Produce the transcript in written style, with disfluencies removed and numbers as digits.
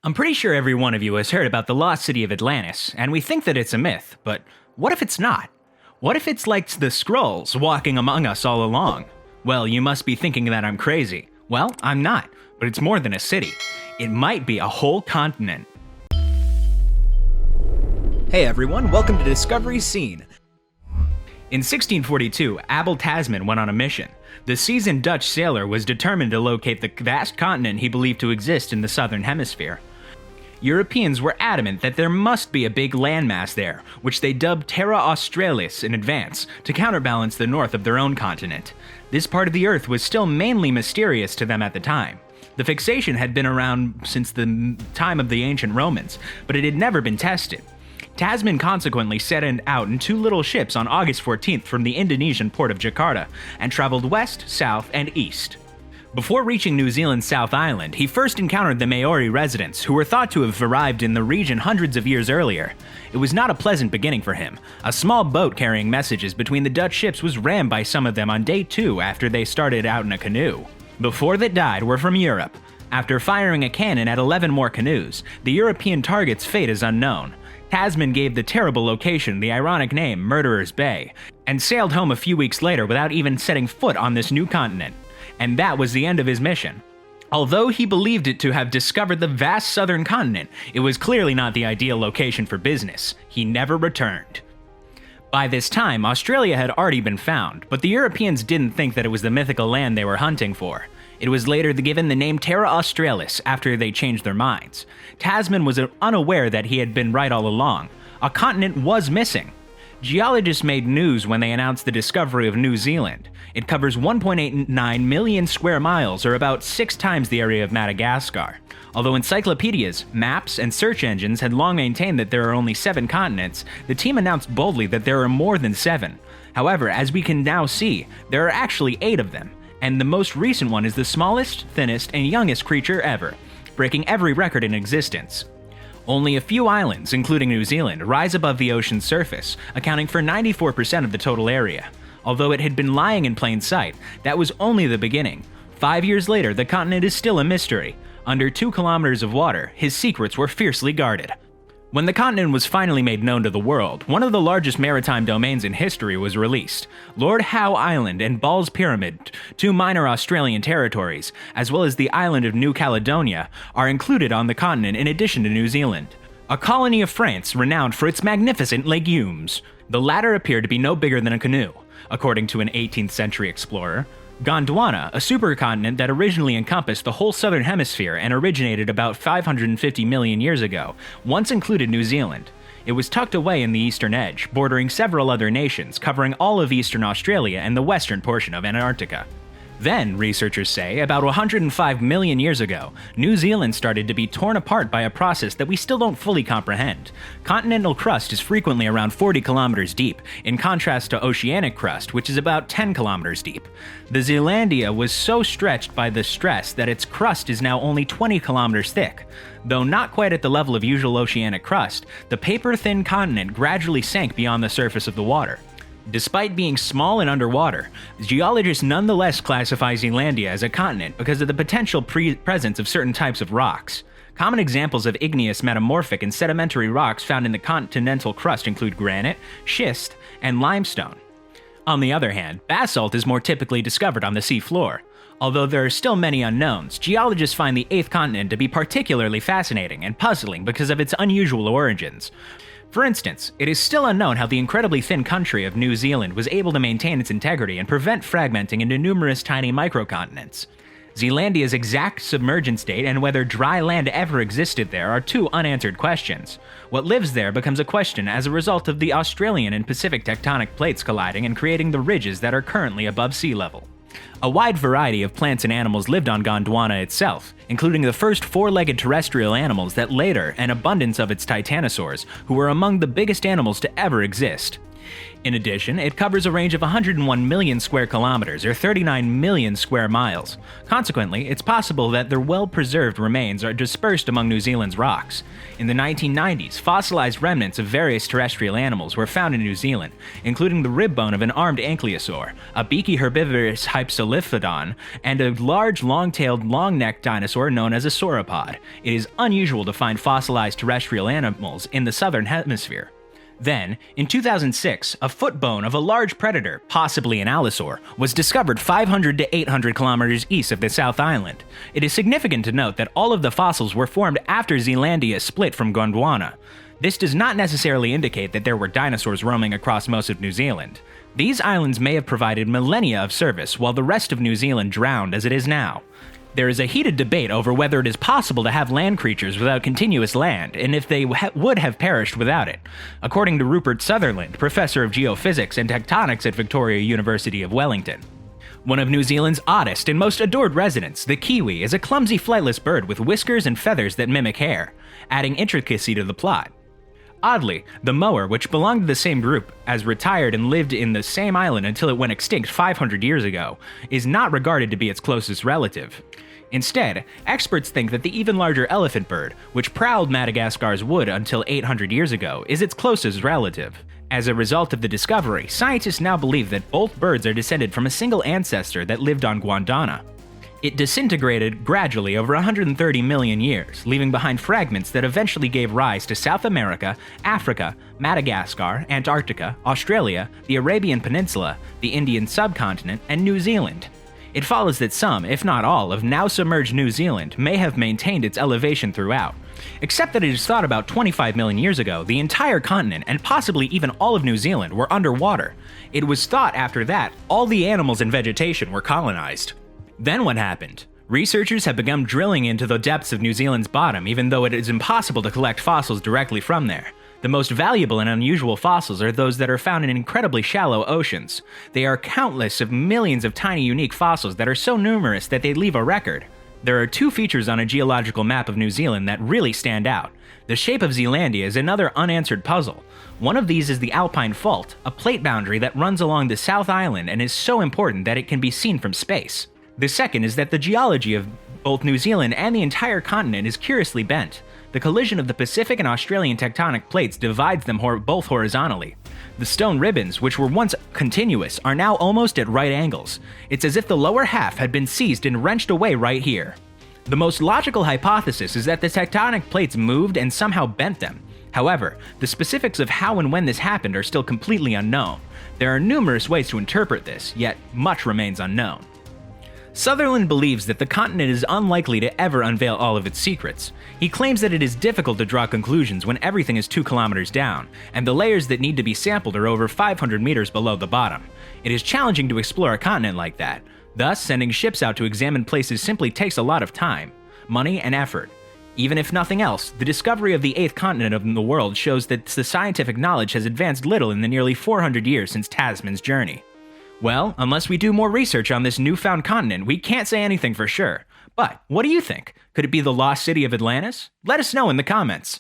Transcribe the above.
I'm pretty sure every one of you has heard about the lost city of Atlantis, and we think that it's a myth, but what if it's not? What if it's like the Skrulls walking among us all along? Well, you must be thinking that I'm crazy. Well, I'm not, but it's more than a city. It might be a whole continent. Hey everyone, welcome to Discovery Scene. In 1642, Abel Tasman went on a mission. The seasoned Dutch sailor was determined to locate the vast continent he believed to exist in the southern hemisphere. Europeans were adamant that there must be a big landmass there, which they dubbed Terra Australis in advance, to counterbalance the north of their own continent. This part of the Earth was still mainly mysterious to them at the time. The fixation had been around since the time of the ancient Romans, but it had never been tested. Tasman consequently set out in two little ships on August 14th from the Indonesian port of Jakarta, and traveled west, south, and east. Before reaching New Zealand's South Island, he first encountered the Maori residents, who were thought to have arrived in the region hundreds of years earlier. It was not a pleasant beginning for him. A small boat carrying messages between the Dutch ships was rammed by some of them on day 2 after they started out in a canoe. The 4 that died were from Europe. After firing a cannon at 11 more canoes, the European target's fate is unknown. Tasman gave the terrible location the ironic name Murderer's Bay, and sailed home a few weeks later without even setting foot on this new continent. And that was the end of his mission. Although he believed it to have discovered the vast southern continent, it was clearly not the ideal location for business. He never returned. By this time, Australia had already been found, but the Europeans didn't think that it was the mythical land they were hunting for. It was later given the name Terra Australis after they changed their minds. Tasman was unaware that he had been right all along. A continent was missing. Geologists made news when they announced the discovery of New Zealand. It covers 1.89 million square miles, or about 6 times the area of Madagascar. Although encyclopedias, maps, and search engines had long maintained that there are only 7 continents, the team announced boldly that there are more than 7. However, as we can now see, there are actually 8 of them, and the most recent one is the smallest, thinnest, and youngest creature ever, breaking every record in existence. Only a few islands, including New Zealand, rise above the ocean's surface, accounting for 94% of the total area. Although it had been lying in plain sight, that was only the beginning. 5 years later, the continent is still a mystery. Under 2 kilometers of water, his secrets were fiercely guarded. When the continent was finally made known to the world, one of the largest maritime domains in history was released. Lord Howe Island and Ball's Pyramid, 2 minor Australian territories, as well as the island of New Caledonia, are included on the continent in addition to New Zealand. A colony of France renowned for its magnificent legumes. The latter appeared to be no bigger than a canoe, according to an 18th century explorer. Gondwana, a supercontinent that originally encompassed the whole southern hemisphere and originated about 550 million years ago, once included New Zealand. It was tucked away in the eastern edge, bordering several other nations, covering all of eastern Australia and the western portion of Antarctica. Then, researchers say, about 105 million years ago, New Zealand started to be torn apart by a process that we still don't fully comprehend. Continental crust is frequently around 40 kilometers deep, in contrast to oceanic crust, which is about 10 kilometers deep. The Zealandia was so stretched by the stress that its crust is now only 20 kilometers thick. Though not quite at the level of usual oceanic crust, the paper-thin continent gradually sank beyond the surface of the water. Despite being small and underwater, geologists nonetheless classify Zealandia as a continent because of the potential presence of certain types of rocks. Common examples of igneous, metamorphic, and sedimentary rocks found in the continental crust include granite, schist, and limestone. On the other hand, basalt is more typically discovered on the sea floor. Although there are still many unknowns, geologists find the 8th continent to be particularly fascinating and puzzling because of its unusual origins. For instance, it is still unknown how the incredibly thin country of New Zealand was able to maintain its integrity and prevent fragmenting into numerous tiny microcontinents. Zealandia's exact submergence date and whether dry land ever existed there are 2 unanswered questions. What lives there becomes a question as a result of the Australian and Pacific tectonic plates colliding and creating the ridges that are currently above sea level. A wide variety of plants and animals lived on Gondwana itself, including the first 4-legged terrestrial animals that later, an abundance of its titanosaurs, who were among the biggest animals to ever exist. In addition, it covers a range of 101 million square kilometers, or 39 million square miles. Consequently, it's possible that their well-preserved remains are dispersed among New Zealand's rocks. In the 1990s, fossilized remnants of various terrestrial animals were found in New Zealand, including the rib bone of an armed ankylosaur, a beaky herbivorous hypsilophodon, and a large, long-tailed, long-necked dinosaur known as a sauropod. It is unusual to find fossilized terrestrial animals in the southern hemisphere. Then, in 2006, a foot bone of a large predator, possibly an allosaur, was discovered 500 to 800 kilometers east of the South Island. It is significant to note that all of the fossils were formed after Zealandia split from Gondwana. This does not necessarily indicate that there were dinosaurs roaming across most of New Zealand. These islands may have provided millennia of service while the rest of New Zealand drowned as it is now. There is a heated debate over whether it is possible to have land creatures without continuous land, and if they would have perished without it. According to Rupert Sutherland, professor of geophysics and tectonics at Victoria University of Wellington. One of New Zealand's oddest and most adored residents, the kiwi, is a clumsy flightless bird with whiskers and feathers that mimic hair, adding intricacy to the plot. Oddly, the moa, which belonged to the same group, as retired and lived in the same island until it went extinct 500 years ago, is not regarded to be its closest relative. Instead, experts think that the even larger elephant bird, which prowled Madagascar's wood until 800 years ago, is its closest relative. As a result of the discovery, scientists now believe that both birds are descended from a single ancestor that lived on Gondwana. It disintegrated gradually over 130 million years, leaving behind fragments that eventually gave rise to South America, Africa, Madagascar, Antarctica, Australia, the Arabian Peninsula, the Indian subcontinent, and New Zealand. It follows that some, if not all, of now submerged New Zealand may have maintained its elevation throughout. Except that it is thought about 25 million years ago, the entire continent, and possibly even all of New Zealand, were underwater. It was thought after that, all the animals and vegetation were colonized. Then what happened? Researchers have begun drilling into the depths of New Zealand's bottom, even though it is impossible to collect fossils directly from there. The most valuable and unusual fossils are those that are found in incredibly shallow oceans. They are countless of millions of tiny unique fossils that are so numerous that they leave a record. There are two features on a geological map of New Zealand that really stand out. The shape of Zealandia is another unanswered puzzle. One of these is the Alpine Fault, a plate boundary that runs along the South Island and is so important that it can be seen from space. The second is that the geology of both New Zealand and the entire continent is curiously bent. The collision of the Pacific and Australian tectonic plates divides them both horizontally. The stone ribbons, which were once continuous, are now almost at right angles. It's as if the lower half had been seized and wrenched away right here. The most logical hypothesis is that the tectonic plates moved and somehow bent them. However, the specifics of how and when this happened are still completely unknown. There are numerous ways to interpret this, yet much remains unknown. Sutherland believes that the continent is unlikely to ever unveil all of its secrets. He claims that it is difficult to draw conclusions when everything is 2 kilometers down, and the layers that need to be sampled are over 500 meters below the bottom. It is challenging to explore a continent like that. Thus, sending ships out to examine places simply takes a lot of time, money, and effort. Even if nothing else, the discovery of the 8th continent of the world shows that the scientific knowledge has advanced little in the nearly 400 years since Tasman's journey. Well, unless we do more research on this newfound continent, we can't say anything for sure. But what do you think? Could it be the lost city of Atlantis? Let us know in the comments.